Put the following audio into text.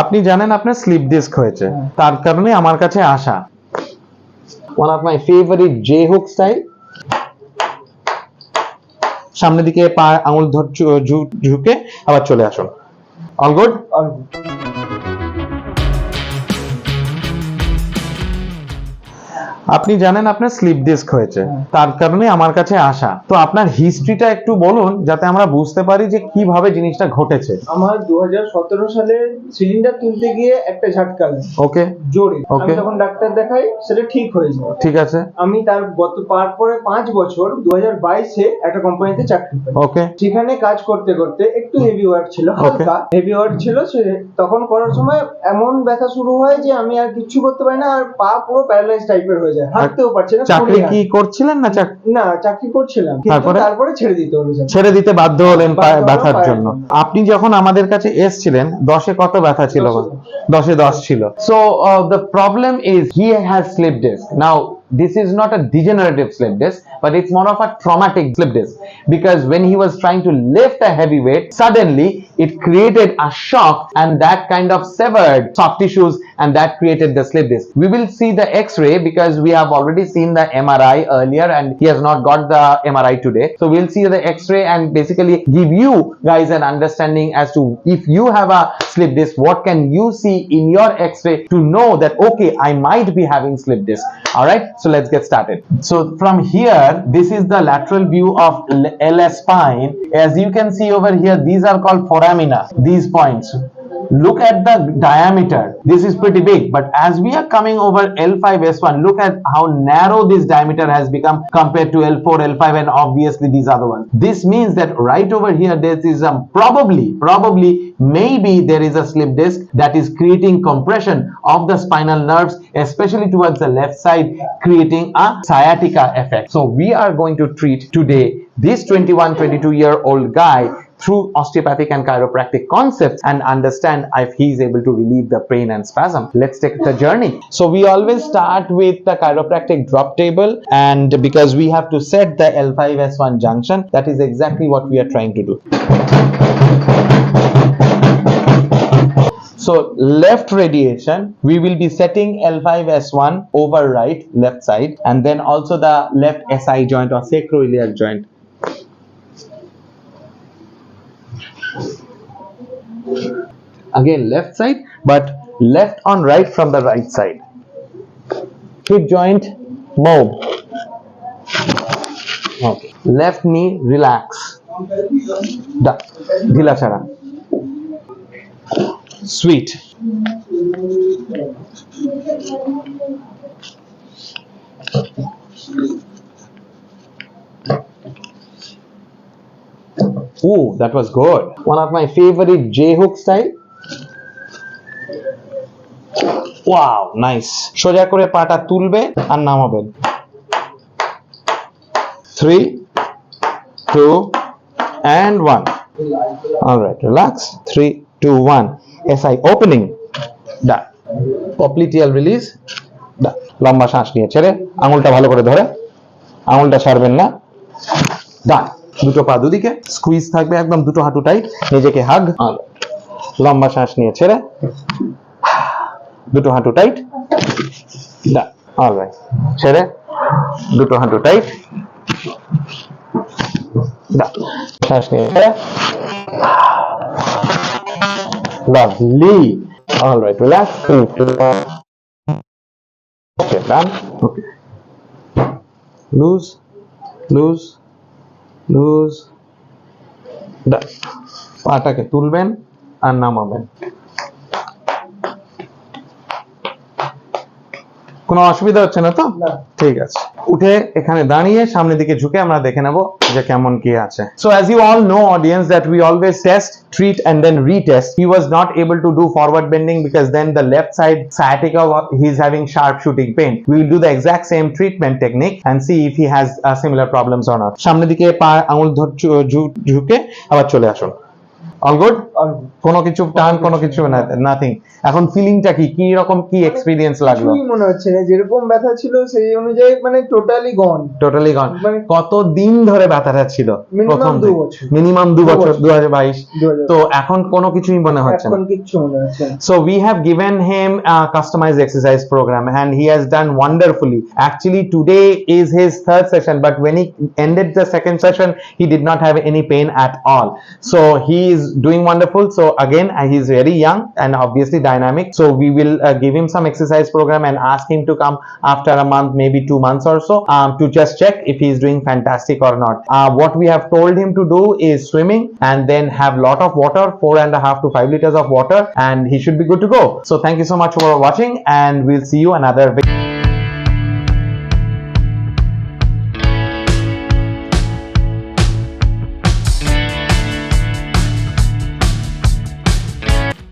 আপনি জানেন আপনার স্লিপ ডিস্ক হয়েছে, তার কারণে আমার কাছে আসা। One of my favourite J hook style. সামনের দিকে পা আঙুল ঝুঁকে আবার চলে আসুন। All good. আপনি জানেন আপনার স্লিপ ডিস্ক হয়েছে, তার কারণে আমার কাছে আসা। তো আপনার হিস্ট্রিটা একটু বলুন যাতে আমরা বুঝতে পারি যে কিভাবে জিনিসটা ঘটেছে। আমার 2017 সালে সিলিন্ডার তুলতে গিয়ে একটা ঝাটকা লাগে। ওকে, জোরে। আমি ওকে, তখন ডাক্তার দেখাই, সেটা ঠিক হয়ে যায়। ঠিক আছে। আমি তার পরে 5 বছর 2022-এ একটা কোম্পানিতে চাকরি পাই। ওকে, সেখানে কাজ করতে করতে একটু হেভি ওয়ার্ক ছিল, হালকা হেভি ওয়ার্ক ছিল। তখন করার সময় এমন ব্যথা শুরু হয় যে আমি আর কিছু করতে পারি না, আর পা পুরো প্যারালাইজ টাইপের হয়ে যায়, হাঁটতেও পারছি না। চাকরি কি করছিলেন না? না, চাকরি করছিলাম, তারপরে ছেড়ে দিতে হলো। ছেড়ে দিতে বাধ্য হলেন ব্যথার জন্য। আপনি যখন আমাদের কাছে এসেছিলেন 10-এ কত ব্যথা ছিল? 10-এ 10 ছিল। So the problem is he has slip disc. Now this is not a degenerative slip disc, but it's more of a traumatic slip disc, because when he was trying to lift a heavy weight, suddenly it created a shock, and that kind of severed soft tissues, and that created the slip disc. We will see the x-ray because we have already seen the MRI earlier, and he has not got the MRI today. So we'll see the x-ray and basically give you guys an understanding as to if you have a slip disc, what can you see in your x-ray to know that okay, I might be having slip disc. All right, so let's get started. So from here, this is the lateral view of LS spine. As you can see over here, these are called foramina, these points. Look at the diameter. This is pretty big, but as we are coming over L5S1, look at how narrow this diameter has become compared to L4, L5, and obviously these other ones. This means that right over here there is a maybe there is a slip disc that is creating compression of the spinal nerves, especially towards the left side, creating a sciatica effect. So we are going to treat today this 21-22-year-old guy through osteopathic and chiropractic concepts and understand if he is able to relieve the pain and spasm. Let's take the journey. So we always start with the chiropractic drop table, and because we have to set the L5S1 junction, that is exactly what we are trying to do. So left radiation, we will be setting L5S1 over right, left side, and then also the left SI joint or sacroiliac joint. Again left side, but left on right from the right side. Hip joint move. Okay. Left knee relax. Dhila chara. Sweet. Oh, that was good. One of my favorite J hook style. Wow, nice. সোজা করে পাটা তুলবে আর নামাবেন। 3, 2, and 1. All right, relax. 3, 2, 1. SI opening. Done. Popliteal release. Done. লম্বা শ্বাস নিয়ে ছেড়ে আঙুলটা ভালো করে ধরে, আঙুলটা ছাড়বেন না। Done. দুটো পা দুদিকে, স্কুইজ থাকবে একদম, দুটো হাঁটু টাইট, নিজেকে হাগ। লম্বা শ্বাস নিয়ে ছেড়ে, দুটো হাঁটু টাইট। Done. All right. ছেড়ে, দুটো হাঁটু টাইট। Done. শ্বাস নিয়ে ছেড়ে। Lovely. All right. Relax. Okay. Done. Okay. Loose. Done. পাটাকে তুলবেন আর নামাবেন। কোনো অসুবিধা হচ্ছে না তো? ঠিক আছে। উঠে এখানে দাঁড়িয়ে সামনের দিকে ঝুঁকে আমরা দেখে নেব যে কেমন কি আছে। So as you all know, audience, that we always test, treat and then retest. He was not able to do forward bending because then the left side sciatica, he's having sharp shooting pain. We will do the exact same treatment technique and see if he has similar problems or not. সামনের দিকে পা আঙুল ঝুঁকে আবার চলে আসুন। All good, আর কোনো কিছু টান, কোনো কিছু নাথিং। এখন ফিলিংটা কি রকম, কি এক্সপিরিয়েন্স লাগলো? কিছুই মনে হচ্ছে না, যেরকম ব্যথা ছিল সেই অনুযায়ী মানে টোটালি গন। টোটালি গন। মানে কত দিন ধরে ব্যথাটা ছিল? মিনিমাম 2 বছর। মিনিমাম 2 বছর, 2022। 2022 তো এখন কোনো কিছুই মনে হচ্ছে না। এখন কিচ্ছু মনে হচ্ছে না। So we have given him a customized exercise program and he has done wonderfully. Actually today is his third session, but when he ended the second session he did not have any pain at all. So he is doing wonderful. So again he is very young and obviously dynamic. So we will give him some exercise program and ask him to come after a month, maybe 2 months or so, to just check if he is doing fantastic or not. What we have told him to do is swimming and then have lot of water, 4.5 to 5 liters of water, and he should be good to go. So thank you so much for watching and we'll see you another video.